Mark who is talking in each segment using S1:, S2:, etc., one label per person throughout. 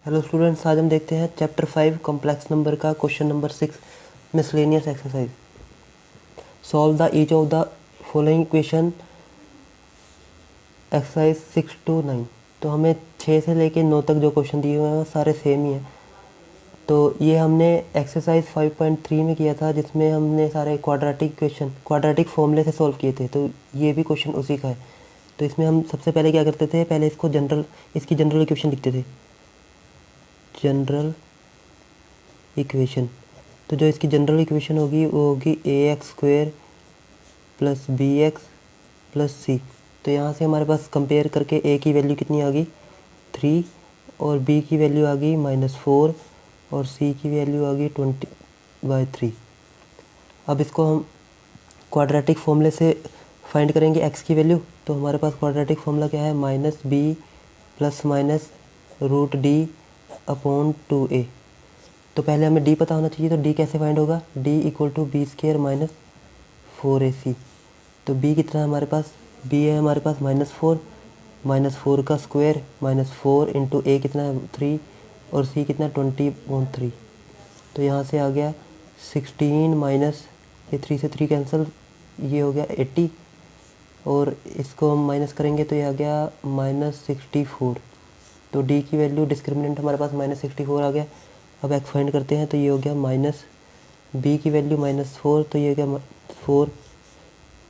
S1: Hello students, आज हम देखते हैं चैप्टर 5 कॉम्प्लेक्स नंबर का question number 6 miscellaneous exercise. Solve the each of the following equation exercise 6 to 9। तो हमें 6 से लेके 9 तक जो क्वेश्चन दिए हुए हैं वो सारे सेम ही हैं। तो ये हमने एक्सरसाइज 5.3 में किया था, जिसमें हमने सारे क्वाड्रेटिक फॉर्मूले से सॉल्व किए थे। तो ये भी क्वेश्चन उसी का है। तो इसमें हम सबसे पहले क्या करते थे, पहले इसकी जनरल इक्वेशन लिखते थे। जनरल इक्वेशन, तो जो इसकी जनरल इक्वेशन होगी वो होगी ax² plus bx plus c। तो यहाँ से हमारे पास कंपेयर करके a की वैल्यू कितनी आ गई 3, और b की वैल्यू आ गई -4, और c की वैल्यू आ गई 20/3। अब इसको हम क्वाड्रेटिक फॉर्मूले से फाइंड करेंगे x की वैल्यू। तो हमारे पास क्वाड्रेटिक फॉर्मूला क्या है, -b प्लस माइनस √d/2a। तो पहले हमें d पता होना चाहिए, तो d कैसे फाइंड होगा, d = b² माइनस 4ac। तो b कितना है हमारे पास, b है हमारे पास -4 का स्क्वायर -4 इंटू a कितना है 3, और c कितना 20/3। तो यहाँ से आ गया 16 माइनस ये 3 से 3 कैंसिल, ये हो गया 80, और इसको हम माइनस करेंगे तो ये आ गया -64। तो d की वैल्यू डिस्क्रिमिनेंट हमारे पास -64 आ गया। अब एक्स फाइंड करते हैं, तो ये हो गया b की वैल्यू -4, तो ये हो गया 4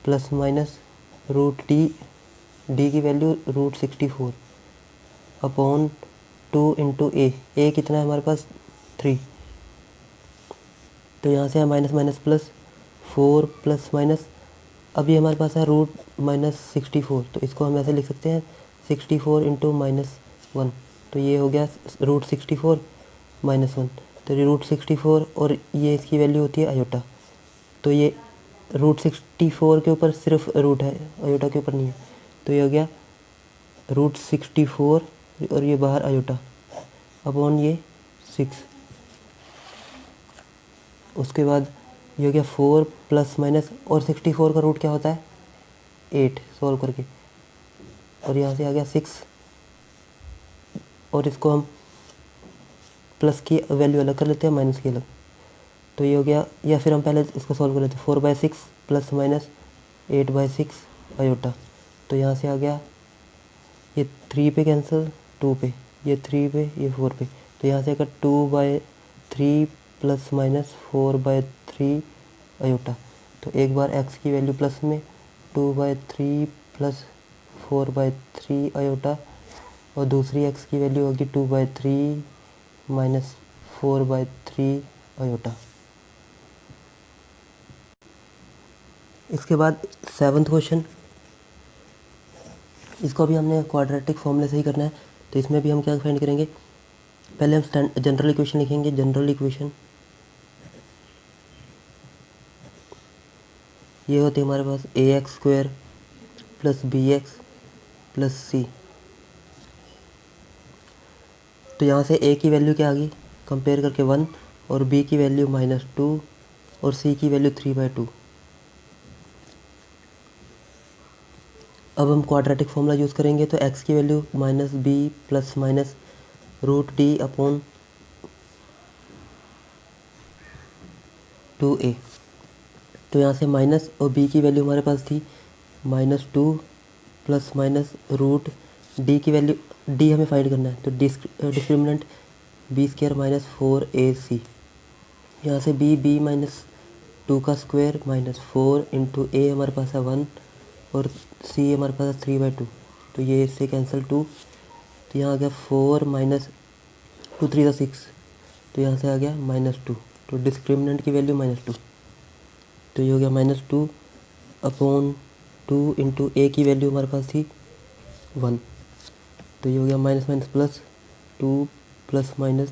S1: प्लस माइनस √d की वैल्यू √64 अपॉन 2 इंटू a कितना है हमारे पास 3। तो यहाँ से है minus minus plus 4 plus minus, अभी हमारे पास है √-64। तो इसको हम ऐसे लिख सकते हैं 64 इंटू -1। तो ये हो गया √64 -1। तो ये √64, और ये इसकी वैल्यू होती है आयोटा। तो ये √64 के ऊपर सिर्फ रूट है, आयोटा के ऊपर नहीं है। तो ये हो गया √64, और ये बाहर आयोटा अपॉन ये 6। उसके बाद ये हो गया 4 प्लस माइनस, और 64 का रूट क्या होता है 8 सॉल्व करके, और यहाँ से आ गया 6, और इसको हम प्लस की वैल्यू अलग कर लेते हैं, माइनस की अलग। तो ये हो गया, या फिर हम पहले इसको सॉल्व कर लेते हैं 4/6 प्लस माइनस 8/6 आयोटा। तो यहाँ से आ गया ये 3 पे कैंसिल, 2 पे, ये 3 पे, ये 4 पे। तो यहाँ से आएगा 2/3 प्लस माइनस 4/3 आयोटा। तो एक बार x की वैल्यू प्लस में 2/3 प्लस 4/3 आयोटा, और दूसरी x की वैल्यू होगी 2/3 माइनस 4/3 आयोटा। इसके बाद 7th क्वेश्चन, इसको भी हमने क्वाड्रेटिक फॉर्मूले से ही करना है। तो इसमें भी हम क्या फाइंड करेंगे, पहले हम जनरल इक्वेशन लिखेंगे। जनरल इक्वेशन ये होती है हमारे पास ax² plus bx plus c। तो यहाँ से a की वैल्यू क्या आ गई, कंपेयर करके 1, और b की वैल्यू -2, और c की वैल्यू 3/2। अब हम क्वाड्रेटिक फॉर्मूला यूज़ करेंगे। तो x की value -b plus minus √d/2a। तो यहाँ से माइनस, और b की वैल्यू हमारे पास थी -2 प्लस माइनस √d की वैल्यू, d हमें फाइंड करना है। तो डिस्क्रिमिनेंट b² माइनस 4ac। यहाँ से b-2 का स्क्वायर -4 इंटू a हमारे पास है 1, और c हमारे पास है 3/2। तो ये इससे कैंसिल 2। तो यहाँ आ गया 4 माइनस 2 3 6। तो यहाँ से आ गया -2। तो डिस्क्रिमिनेंट की वैल्यू -2। तो ये हो गया -2 अपॉन 2 इंटू ए की वैल्यू हमारे पास थी 1। तो ये हो गया minus minus plus 2 plus minus,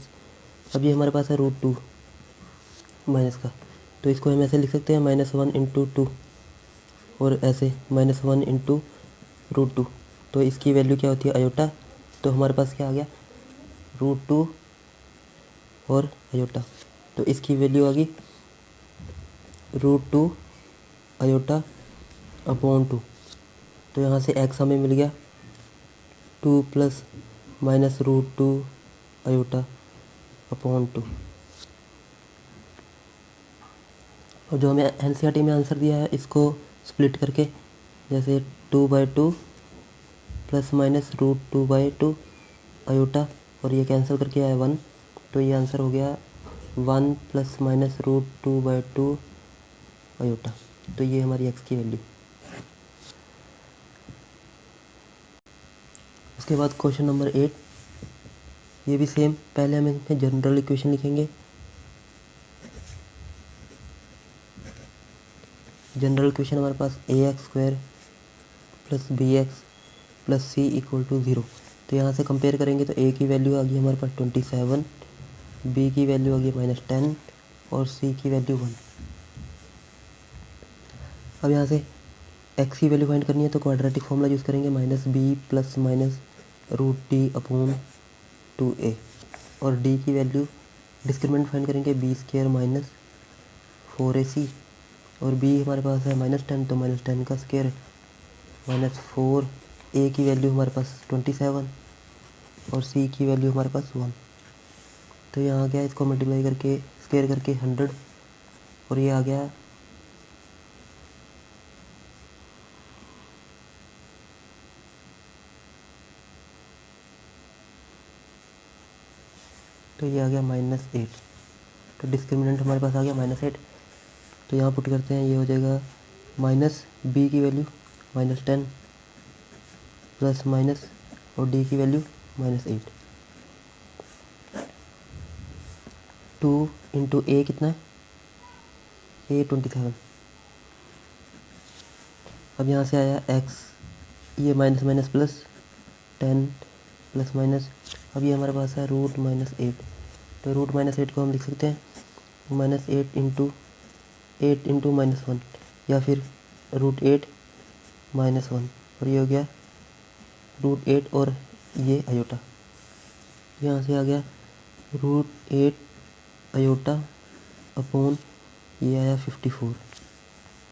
S1: अब ये हमारे पास है √2 माइनस का। तो इसको हम ऐसे लिख सकते हैं -1 इंटू 2, और ऐसे -1 इंटू √2। तो इसकी वैल्यू क्या होती है आयोटा। तो हमारे पास क्या आ गया √2 और आयोटा। तो इसकी वैल्यू आ गई √2 आयोटा अपॉन 2। तो यहाँ से x हमें मिल गया 2 प्लस माइनस √2 आयोटा अपॉन 2। और जो हमें एनसीईआरटी में आंसर दिया है इसको स्प्लिट करके, जैसे 2/2 प्लस माइनस √2/2 आयोटा, और ये कैंसिल करके आया 1, तो ये आंसर हो गया 1 प्लस माइनस √2/2 आयोटा। तो ये हमारी एक्स की वैल्यू। उसके बाद क्वेश्चन नंबर 8, ये भी सेम, पहले हम इसमें जनरल इक्वेशन लिखेंगे। जनरल इक्वेशन हमारे पास ax² plus bx plus c equal to 0। तो यहाँ से कंपेयर करेंगे तो a की वैल्यू आ गई हमारे पास 27, b की वैल्यू आ गई -10 और c की वैल्यू 1। अब यहाँ से x की वैल्यू फाइंड करनी है तो क्वाड्रेटिक फॉर्मूला यूज़ करेंगे, -b plus minus √d upon 2a, और d की वैल्यू डिस्क्रिमिनेंट फाइंड करेंगे b² माइनस 4ac, और b हमारे पास है -10, तो -10 का स्क्वायर -4, a की वैल्यू हमारे पास 27 और c की वैल्यू हमारे पास 1। तो यहाँ आ गया, इसको मल्टीप्लाई करके स्क्वायर करके 100, और ये आ गया तो ये आ गया -8। तो डिस्क्रिमिनेंट हमारे पास आ गया -8। तो यहाँ पुट करते हैं, ये हो जाएगा माइनस b की वैल्यू -10 प्लस माइनस और d की वैल्यू -8। 2 इंटू a कितना है, a 27। अब यहाँ से आया x, ये minus minus plus 10 plus minus, अब ये हमारे पास है √-8। तो √-8 को हम लिख सकते हैं -8 इंटू 8 इंटू -1, या फिर √8 -1, और ये हो गया √8 और ये आयोटा। यहाँ से आ गया √8 आयोटा अपॉन ये आया 54।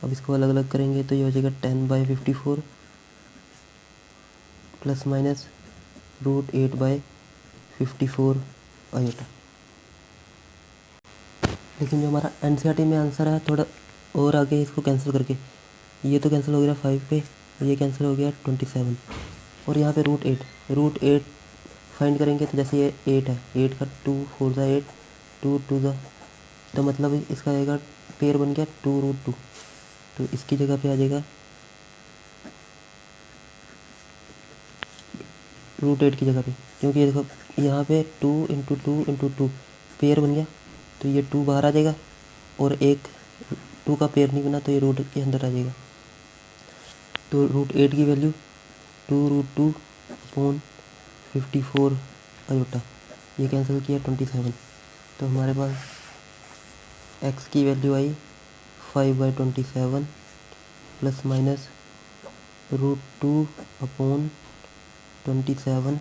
S1: अब इसको अलग अलग करेंगे तो ये हो जाएगा 10/54 प्लस माइनस √8/54 आयोटा। लेकिन जो हमारा एनसीईआरटी में आंसर है थोड़ा और आगे, इसको कैंसिल करके ये तो कैंसिल हो गया 5 पे, और ये कैंसिल हो गया 27, और यहाँ पे √8 फाइंड करेंगे तो जैसे ये 8 है, 8 का 2 4 ज़ा 8, 2 2 ज़ा, तो मतलब इसका आएगा पेयर बन गया 2√2। तो इसकी जगह पे आ जाएगा √8 की जगह पे, क्योंकि ये देखो यहाँ पे 2 इंटू 2 इंटू 2 पेयर बन गया, तो ये 2 बाहर आ जाएगा, और एक 2 का पेयर नहीं बना तो ये रूट के अंदर आ जाएगा। तो √8 की वैल्यू 2√2 अपॉन 54 आयोटा, ये कैंसिल किया 27। तो हमारे पास x की वैल्यू आई 5/27 प्लस माइनस √2 अपॉन 27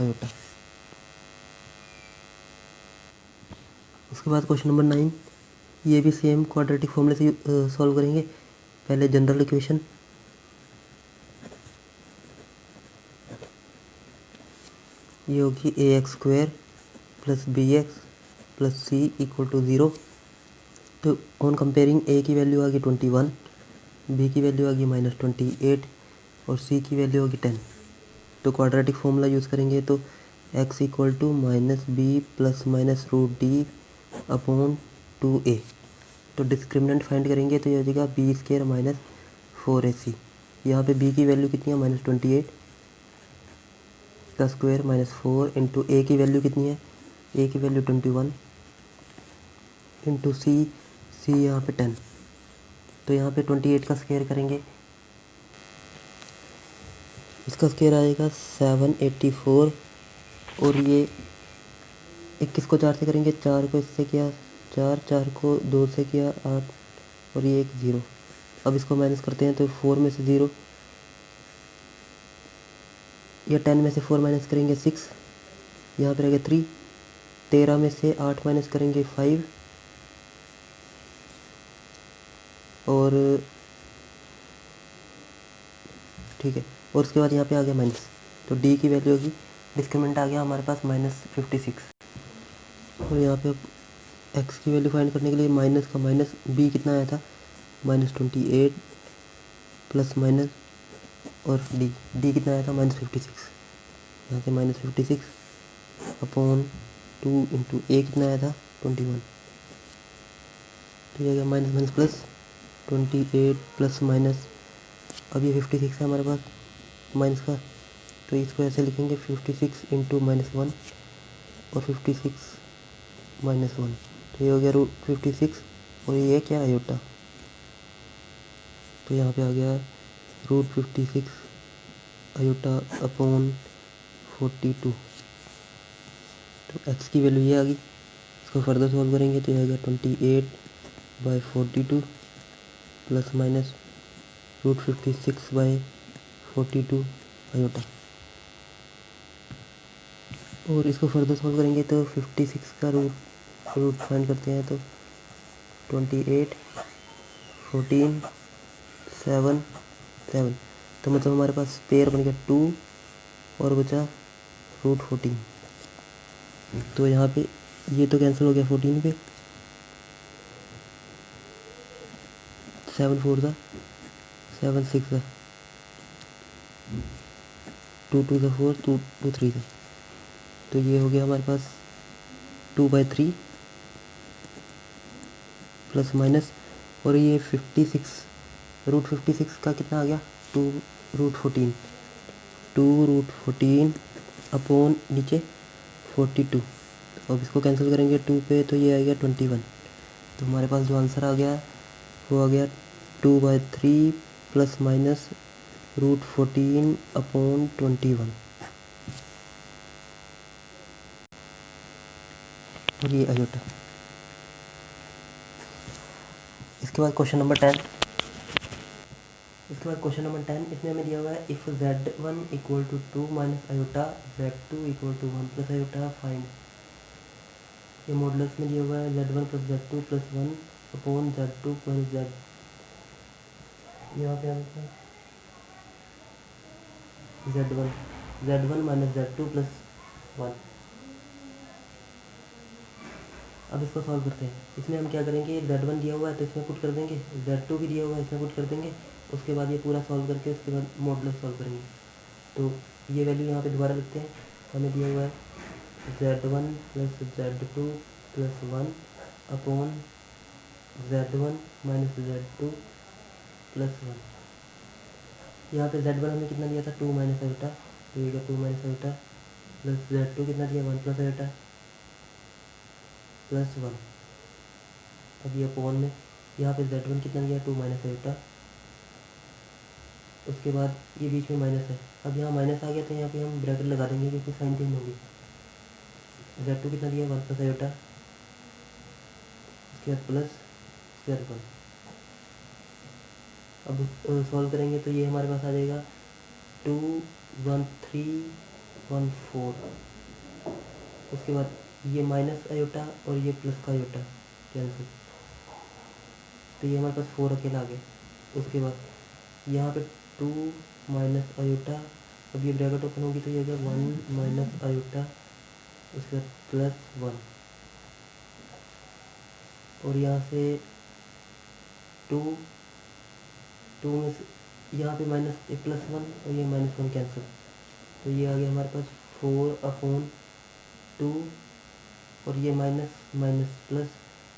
S1: आयोटा। उसके बाद क्वेश्चन नंबर 9, ये भी सेम क्वाड्रेटिक फॉर्मूले से सॉल्व करेंगे। पहले जनरल इक्वेशन, ये होगी ax² plus bx plus c equal to 0। तो ऑन कंपेयरिंग a की वैल्यू आ गई 21, b की वैल्यू आ गई -28 और c की वैल्यू होगी 10। तो क्वाड्रेटिक फॉर्मूला यूज़ करेंगे तो x equal to -b plus minus √d upon 2a। तो डिस्क्रिमिनेंट फाइंड करेंगे तो ये हो जाएगा b² माइनस 4ac। यहाँ पे b की वैल्यू कितनी है -28 का स्क्वायर -4 इंटू a की वैल्यू कितनी है, a की वैल्यू 21 इंटू c यहाँ पे 10। तो यहाँ पे 28 का स्क्वायर करेंगे, इसका स्क्वायर आएगा 784, और ये 21 को 4 से करेंगे, 4 को इससे किया 4, 4 को 2 से किया 8, और ये एक 0। अब इसको माइनस करते हैं तो 4 में से 0, या 10 में से 4 माइनस करेंगे 6, यहाँ पर रहेगा 3, 13 में से 8 माइनस करेंगे 5, और ठीक है, और उसके बाद यहाँ पे आ गया माइनस, तो d की वैल्यू होगी डिस्क्रिमिनेंट आ गया हमारे पास -56। और यहाँ पे एक्स की वैल्यू फाइंड करने के लिए माइनस का माइनस बी कितना आया था -28 प्लस माइनस और डी कितना आया था -56। यहाँ से -56 अपॉन 2 इंटू ए कितना आया था 21। तो ये आ गया minus minus plus 28 plus minus, अब ये 56 है हमारे पास माइनस का, तो इसको ऐसे लिखेंगे 56 इंटू -1 और 56 -1। तो ये हो गया √56 और ये क्या आयोटा, तो यहाँ पे आ गया √56 आयोटा अपॉन 42। तो एक्स की वैल्यू ये आ गई। इसको फर्दर सॉल्व करेंगे तो ये आएगा 28/42 प्लस माइनस √56/42 आयोटा। और इसको फर्दर सॉल्व करेंगे तो 56 का रूट फाइंड करते हैं तो 28 14 7 7, तो मतलब हमारे पास पेयर बन गया 2 और बचा √14। तो यहाँ पे ये तो कैंसिल हो गया 14 पे, 7 4 था 7 6 था 2 2 था 4 2 2 3 था, तो ये हो गया हमारे पास 2/3 प्लस माइनस, और ये 56 √56 का कितना आ गया 2√14 2√14 अपॉन नीचे 42। अब इसको कैंसिल करेंगे 2 पे तो ये आ गया 21। तो हमारे पास जो आंसर आ गया वो आ गया 2/3 प्लस माइनस √14 अपॉन 21। और ये आयोटा। इसके बाद क्वेश्चन नंबर 10। इसमें हमें दिया हुआ है if z1 equal to 2 minus iota z2 equal to 1 plus iota find. ये मॉडल्स में दिया हुआ है z1 plus z2 plus 1 upon z2 plus z। यहाँ पे हम z1 माइनस z2 प्लस 1। अब इसको सॉल्व करते हैं। इसमें हम क्या करेंगे, z1 दिया हुआ है तो इसमें पुट कर देंगे, z2 भी दिया हुआ है इसमें पुट कर देंगे, उसके बाद ये पूरा सॉल्व करके उसके बाद मॉडुलस सॉल्व करेंगे। तो ये वैल्यू यहाँ पे दोबारा लिखते हैं। हमें दिया हुआ है z1 plus z2 plus 1 upon z1 minus z2 plus 1। यहाँ पे z1 हमें कितना दिया था 2 माइनस आयोटा, तो ये 2 माइनस आयोटा प्लस z2 कितना दिया 1 प्लस आयोटा प्लस 1। अब ये अपॉन में यहाँ पे z1 कितना दिया 2 माइनस आयोटा, उसके बाद ये बीच में माइनस है। अब यहाँ माइनस आ गया तो यहाँ पे हम ब्रैकेट लगा देंगे क्योंकि साइन चेंज होगी। z2 कितना दिया 1 प्लस आयोटा, उसके बाद प्लस स्क्वायर 1। अब सॉल्व करेंगे तो ये हमारे पास आ जाएगा 2 1 3 1 4। उसके बाद ये माइनस आयोटा और ये प्लस का आयोटा कैंसिल, तो ये हमारे पास 4 अकेला आ गया। उसके बाद यहाँ पे 2 माइनस आयोटा, अब ये ब्रैकेट ओपन होगी तो ये हो गया 1 माइनस आयोटा, उसके बाद प्लस 1। और यहाँ से 2 में से यहाँ पे माइनस प्लस 1 और ये -1 कैंसिल, तो ये आ गया हमारे पास 4 अपॉन 2 और ये माइनस माइनस प्लस,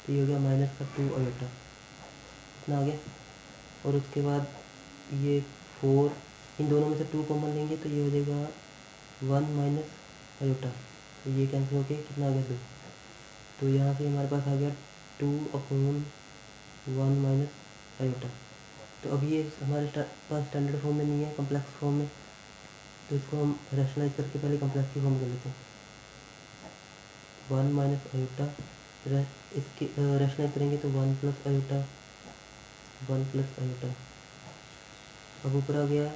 S1: तो ये हो गया माइनस का 2 आयोटा इतना आ गया। और उसके बाद ये 4, इन दोनों में से 2 कॉमन लेंगे तो ये हो जाएगा 1 माइनस आयोटा, तो ये कैंसिल होके कितना आ गया 2। तो यहाँ से हमारे पास आ गया 2 अपॉन 1 माइनस आयोटा। तो अभी ये हमारे पास स्टैंडर्ड फॉर्म में नहीं है, कॉम्प्लेक्स फॉर्म में, तो इसको हम रैशनलाइज करके पहले कॉम्प्लेक्स की फॉर्म कर लेते हैं। 1 माइनस आयोटा, इसके रैशनलाइज करेंगे तो 1 प्लस आयोटा 1 प्लस आयोटा। अब ऊपर आ गया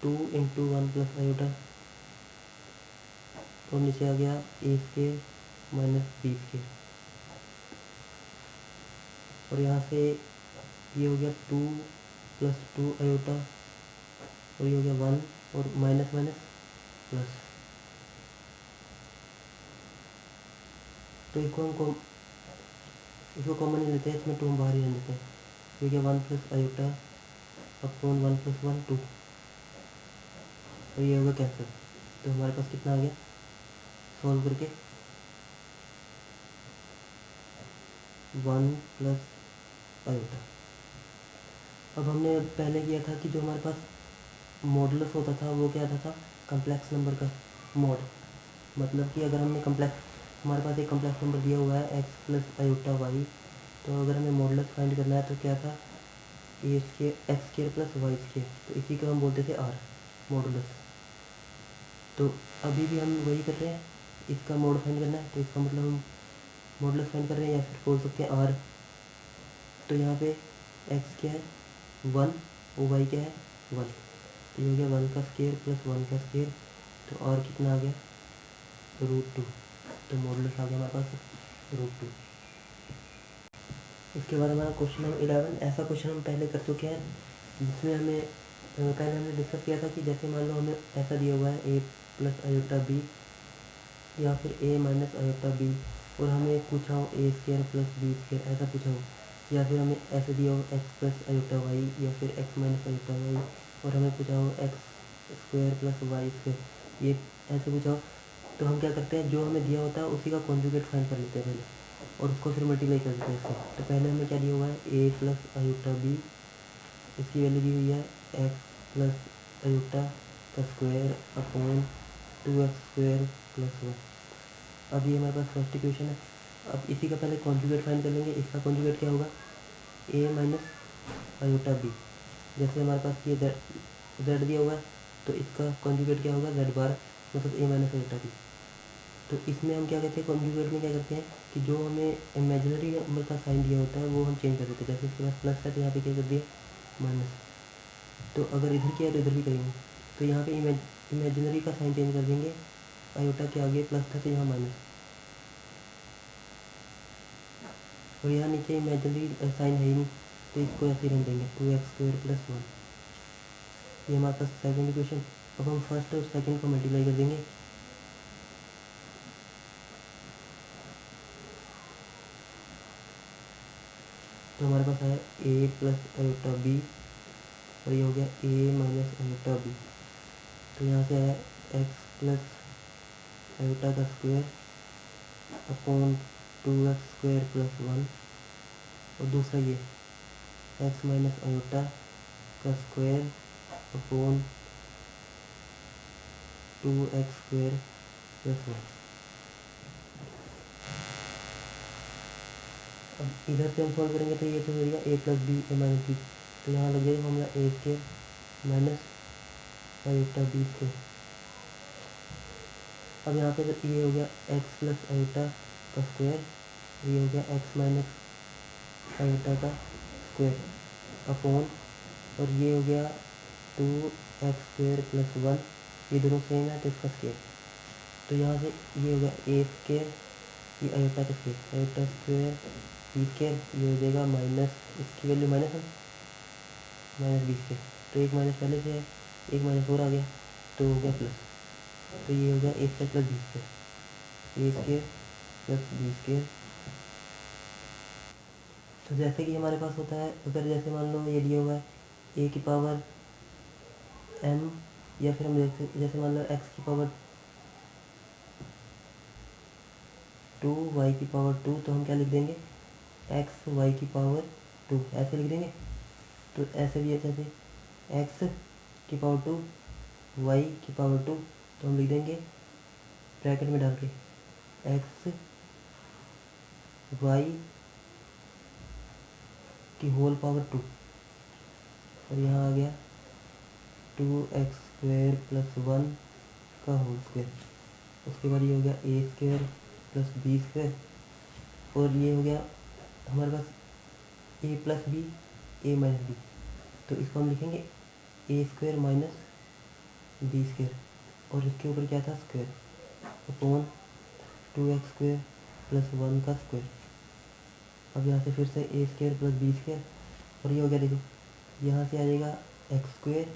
S1: 2 इंटू 1 प्लस आयोटा और नीचे आ गया ए स्केयर माइनस बी स्केयर। और यहाँ से ये हो गया 2 प्लस 2 आयोटा और ये हो गया 1 और माइनस माइनस प्लस, तो इसको कॉमन ही लेते हैं, इसमें 2 हम बाहर ही रहने देते हैं। तो क्या 1 प्लस आयोटा अपॉन 1 प्लस 1 2, और ये होगा कैंसिल। तो हमारे पास कितना आ गया सॉल्व करके, 1 प्लस आयोटा। अब हमने पहले किया था कि जो हमारे पास मॉडुलस होता था वो क्या आता था, कम्प्लेक्स नंबर का मॉड। मतलब कि अगर हमने हमारे पास एक कम्प्लेक्स नंबर दिया हुआ है x प्लस आयोटा वाई, तो अगर हमें मॉडुलस फाइंड करना है तो क्या था, a square x square plus y square, तो इसी को हम बोलते थे आर मॉडुलस। तो अभी भी हम वही कर रहे हैं, इसका मॉड फाइंड करना है, तो इसका मतलब हम मॉडुलस फाइंड कर रहे हैं, या फिर बोल सकते हैं आर। तो यहाँ पे एक्स क्या है 1 और वाई क्या है 1, तो ये हो गया 1 का स्केयर प्लस 1 का स्केयर, तो आर कितना आ गया √2। तो मॉडुलस आ गया हमारे पास √2। इसके बाद हमारा क्वेश्चन नंबर 11। ऐसा क्वेश्चन हम पहले कर चुके हैं, जिसमें हमें पहले हमने डिस्कस किया था कि जैसे मान लो हमें ऐसा दिया हुआ है ए प्लस आयोटा बी, या फिर ए माइनस आयोटा बी, और हमें पूछा हो ए स्केयर प्लस बी स्केयर, ऐसा पूछा हो, या फिर हमें ऐसे दिया हो एक्स प्लस आयोटा वाई, या फिर एक्स माइनस आयोटा वाई, और हमें पूछा हो x square plus y square, ये ऐसे पूछा हो। तो हम क्या करते हैं, जो हमें दिया होता है उसी का कॉन्जुगेट फाइंड कर लेते हैं पहले, और उसको फिर मल्टीप्लाई कर देते हैं इससे। तो पहले हमें क्या दिया हुआ है ए प्लस आयोटा बी, इसकी वैल्यू दी हुई है एक्स प्लस आयोटा का square upon 2x square plus 1। अब ये हमारे पास फर्स्ट इक्वेशन है। अब इसी का पहले कॉन्जुगेट फाइंड कर लेंगे। इसका कॉन्जुगेट क्या होगा, ए माइनस आयोटा बी। जैसे हमारे पास ये जेड दिया हुआ है, तो इसका कॉन्जुगेट क्या होगा जेड बार, मतलब ए माइनस आयोटा बी। तो इसमें हम क्या करते हैं, कॉन्जुगेट में क्या करते हैं कि जो हमें इमेजिनरी नंबर का साइन दिया होता है वो हम चेंज कर देते हैं। जैसे इसके पास प्लस है तो यहाँ पे क्या कर दिया माइनस, तो अगर इधर किया तो इधर भी करेंगे। तो यहाँ पे इमेजिनरी का साइन चेंज कर देंगे, आयोटा के आगे प्लस था तो यहाँ माइनस, और यहाँ नीचे इमेजिनरी साइन है ही नहीं, तो इसको ऐसे ही रख देंगे 2x स्क्वायर प्लस 1। ये हमारे पास सेकंड इक्वेशन। अब हम फर्स्ट और सेकंड को मल्टीप्लाई कर देंगे। तो हमारे पास है ए प्लस आयोटा बी, और ये हो गया ए माइनस आयोटा बी। तो यहाँ से है एक्स प्लस आयोटा का square upon 2x square plus 1, और दूसरा ये एक्स माइनस आयोटा का square upon 2x square plus 1। अब इधर से हम सॉल्व करेंगे तो ये तो हो जाएगा A plus B A minus B, तो यहाँ लग जाएगा हमारा A square minus iota B square. अब यहाँ पे ये हो गया एक्स प्लस आयोटा का स्क्वायर, ये हो गया एक्स माइनस आयोटा का स्क्वायर अपॉन, और ये हो गया 2x स्क्वायर प्लस 1, ये दोनों सेम है तो इसका स्क्वायर। तो यहाँ से ये हो गया ए स्क्वायर, ये आयोटा का स्क्वायर, आयोटा स्क्वायर बी स्क्वायर, ये हो जाएगा माइनस, इसकी वैल्यू माइनस है माइनस बी स्क्वायर, तो एक माइनस पहले से है, एक माइनस और आ गया तो हो गया प्लस। तो ये हो गया a square plus B square, A square plus B square. तो जैसे कि हमारे पास होता है, अगर जैसे मान लो ये दिया हुआ है ए की पावर m, या फिर हम जैसे मान लो एक्स की पावर 2 वाई की पावर 2, तो हम क्या लिख देंगे एक्स वाई की पावर 2, ऐसे लिख देंगे। तो ऐसे भी है, जैसे एक्स की पावर 2 वाई की पावर 2, तो हम लिख देंगे ब्रैकेट में डाल के एक्स वाई की होल पावर 2, और यहाँ आ गया 2x स्क्वायर प्लस 1 का होल स्क्वायर। उसके बाद ये हो गया a square plus B square, और ये हो गया हमारे पास ए प्लस बी ए माइनस बी, तो इसको हम लिखेंगे ए स्क्वायर माइनस बी स्क्वायर, और इसके ऊपर क्या था square upon 2x square plus 1 का स्क्वायर। अब यहाँ से फिर से ए स्क्वायर प्लस बी स्क्वायर, और ये हो गया देखो, यहाँ से आ जाएगा एक्स स्क्वायर,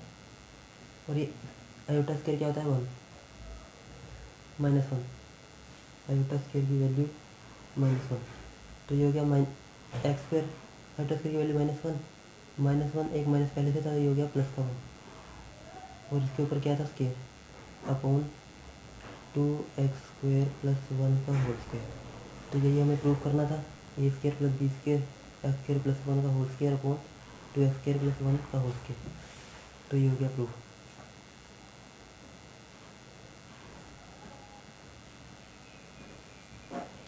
S1: और ये आयोटा स्क्वायर क्या होता है 1, -1, आयोटा स्क्वायर की वैल्यू -1। तो ये हो गया एक्स स्क्वायर, आयोटा स्क्वायर की वैल्यू -1, एक माइनस पहले से था, ये हो गया प्लस का 1, और इसके ऊपर क्या था स्क्वायर अपॉन 2x² + 1 का होल स्क्वायर। तो यही हमें प्रूव करना था, a² + b² x² + 1 का होल स्क्वायर अपॉन 2x² + 1 का होल स्क्वायर। तो ये हो गया प्रूफ।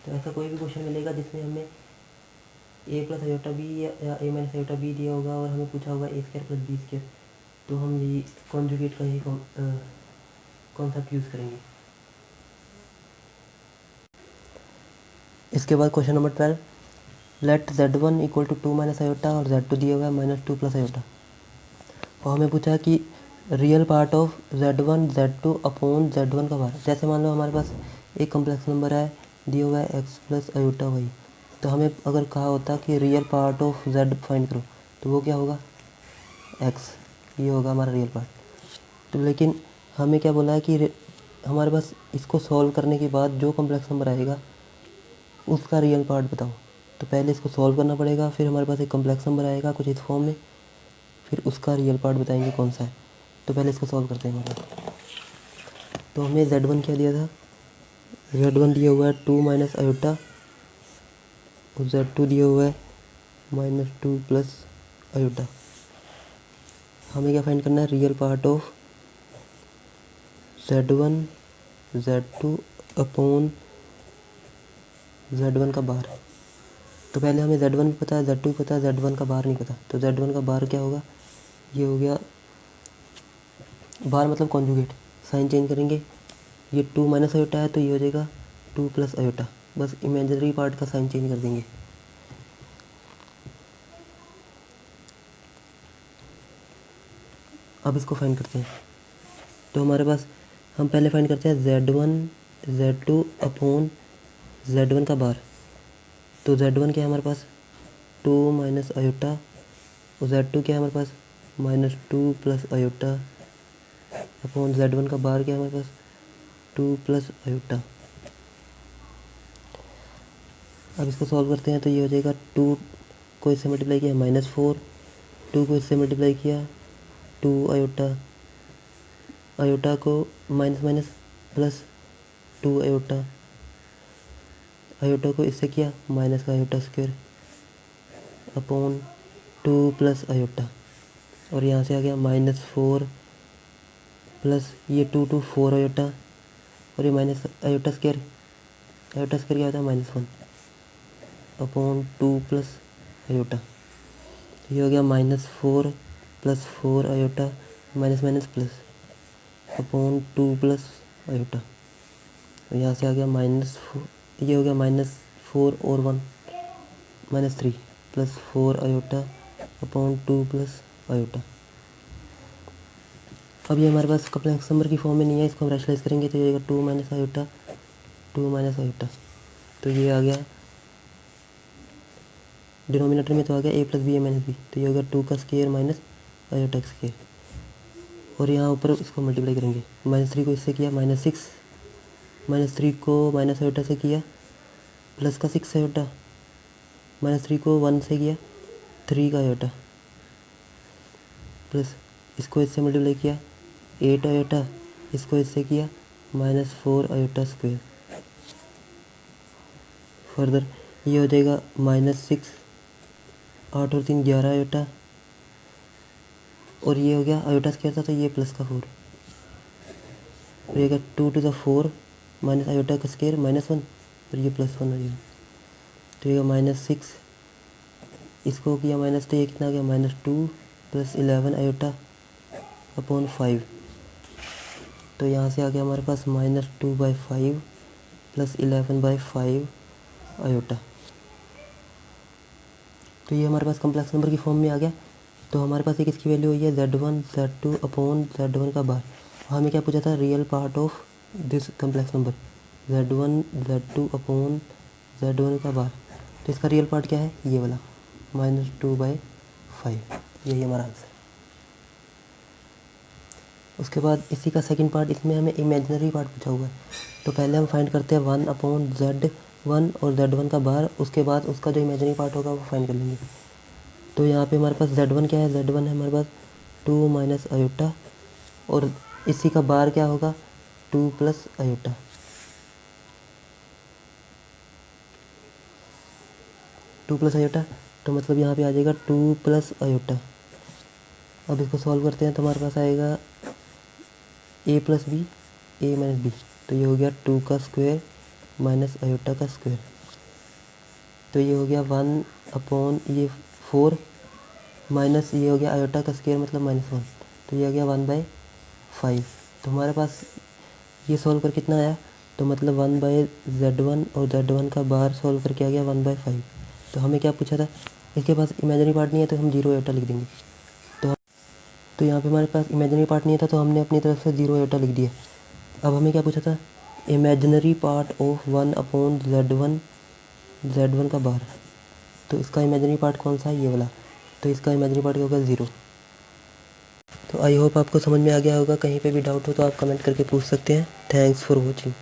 S1: तो ऐसा कोई भी क्वेश्चन मिलेगा जिसमें हमें a + आयोटा b या a - आयोटा b दिया होगा और हमें पूछा होगा a² + b², तो हम यही कॉन्जुगेट का ही कॉन्सेप्ट यूज़ करेंगे। इसके बाद question number 12, late z1 = 2 - iota और z2 दिया हुआ है -2 + आयोटा, और हमें पूछा है कि real part of z1 z2 upon z1 का बार। जैसे मान लो हमारे पास एक कम्प्लेक्स नंबर है, दिया हुआ है x + आयोटा y, तो हमें अगर कहा होता कि real part of z find करो, तो वो क्या होगा x, ये होगा हमारा रियल पार्ट। तो लेकिन हमें क्या बोला है कि हमारे पास इसको सॉल्व करने के बाद जो कम्प्लेक्स नंबर आएगा उसका रियल पार्ट बताओ। तो पहले इसको सॉल्व करना पड़ेगा, फिर हमारे पास एक कम्प्लेक्स नंबर आएगा कुछ इस फॉर्म में, फिर उसका रियल पार्ट बताएंगे कौन सा है। तो पहले इसको सॉल्व करते हैं हमारे। तो हमें z1 क्या दिया था, z1 दिया हुआ है 2 - आयोटा और z2 दिया हुआ है -2 + आयोटा। हमें क्या फाइंड करना है, real part of z1 z2 upon z1 का बार। तो पहले हमें z1 भी पता है, z2 भी पता है, z1 का बार नहीं पता। तो z1 का बार क्या होगा, ये हो गया बार मतलब कॉन्जुगेट, साइन चेंज करेंगे, ये 2 - आयोटा है तो ये हो जाएगा 2 + आयोटा, बस इमेजिनरी पार्ट का साइन चेंज कर देंगे। अब इसको फाइंड करते हैं। तो हमारे पास हम पहले फाइंड करते हैं z1 z2 अपॉन z1 का बार। तो z1 क्या है हमारे पास 2 - आयोटा और z2 क्या है हमारे पास -2 + आयोटा अपॉन z1 का बार क्या है हमारे पास 2 + आयोटा। अब इसको सॉल्व करते हैं तो ये हो जाएगा 2 को इससे मल्टीप्लाई किया -4, 2 को इससे मल्टीप्लाई किया 2 आयोटा, आयोटा को minus minus plus 2 iota, iota को इससे किया माइनस का आयोटा स्क्वायर अपॉन 2 + आयोटा, और यहाँ से आ गया -4 प्लस ये 2 2 4 आयोटा, और ये माइनस आयोटा स्क्वायर क्या होता है -1 अपॉन 2 + आयोटा। ये हो गया -4 + 4 iota minus minus plus upon 2 + iota, और यहाँ से आ गया -4, ये हो गया -4 और 1 -3 + 4 आयोटा अपॉन 2 + आयोटा। अब ये हमारे पास कॉम्प्लेक्स नंबर की फॉर्म में नहीं है, इसको हम रैशनलाइज करेंगे तो ये आएगा 2 - आयोटा 2 - आयोटा। तो ये आ गया डिनोमिनेटर में, तो आ गया a + b a - b, तो ये होगा 2 का स्क्वायर माइनस आयोटा स्क्वायर, और यहाँ ऊपर इसको मल्टीप्लाई करेंगे। -3 को इससे किया -6, -3 को माइनस आयोटा से किया प्लस का 6 आयोटा, -3 को 1 से किया 3 का आयोटा, प्लस इसको इससे मल्टीप्लाई किया 8 आयोटा, इसको इससे किया -4 आयोटा स्क्वायर। फर्दर ये हो जाएगा -6, 8 और 3 11 आयोटा, और ये हो गया आयोटा स्क्वायर था तो ये प्लस का 4, रहेगा 2 to the 4 माइनस आयोटा का स्क्वायर -1, और ये +1 हो जाएगा, तो ये -6, इसको किया माइनस तो ये कितना आ गया -2 + 11 आयोटा अपॉन 5, तो यहाँ से आ गया हमारे पास -2/5 + 11/5 आयोटा। तो ये हमारे पास कम्प्लेक्स नंबर की फॉर्म में आ गया। तो हमारे पास एक इसकी वैल्यू हुई है z1 z2 अपॉन z1 का बार। हमें क्या पूछा था, real part of this complex number z1 z2 upon z1 का बार। तो इसका रियल पार्ट क्या है, ये वाला -2/5, यही हमारा आंसर। उसके बाद इसी का सेकंड पार्ट, इसमें हमें इमेजिनरी पार्ट पूछा हुआ है। तो पहले हम फाइंड करते हैं 1/z1 और z1 का बार, उसके बाद उसका जो इमेजिनरी पार्ट होगा वो फाइंड कर लेंगे। तो यहाँ पे हमारे पास z1 क्या है, z1 है हमारे पास 2 माइनस अयोटा, और इसी का बार क्या होगा 2 plus iota. Two plus iota, तो मतलब यहाँ पे आ जाएगा 2 प्लस अयोटा। अब इसको सॉल्व करते हैं तो हमारे पास आएगा a plus B, A minus B, तो ये हो गया 2 का स्क्वायर माइनस अयोटा का स्क्वायर। तो ये हो गया 1/4 माइनस ये हो गया अयोटा का स्क्वायर मतलब -1, तो ये हो गया 1/5। तो हमारे पास ये सॉल्व कर कितना आया, तो मतलब 1/z1 और z1 का बार सॉल्व करके आ गया 1/5। तो हमें क्या पूछा था, इसके पास इमेजिनरी पार्ट नहीं है तो हम 0 अयोटा लिख देंगे। तो यहाँ पे हमारे पास इमेजिनरी पार्ट नहीं था तो हमने अपनी तरफ से 0 अयोटा लिख दिया। अब हमें क्या पूछा था, imaginary part of 1/z1, z1 का बार। तो इसका इमेजिनरी पार्ट कौन सा है, ये वाला, तो इसका इमेजिनरी पार्ट क्या होगा 0। तो आई होप आपको समझ में आ गया होगा। कहीं पे भी डाउट हो तो आप कमेंट करके पूछ सकते हैं। Thanks for watching.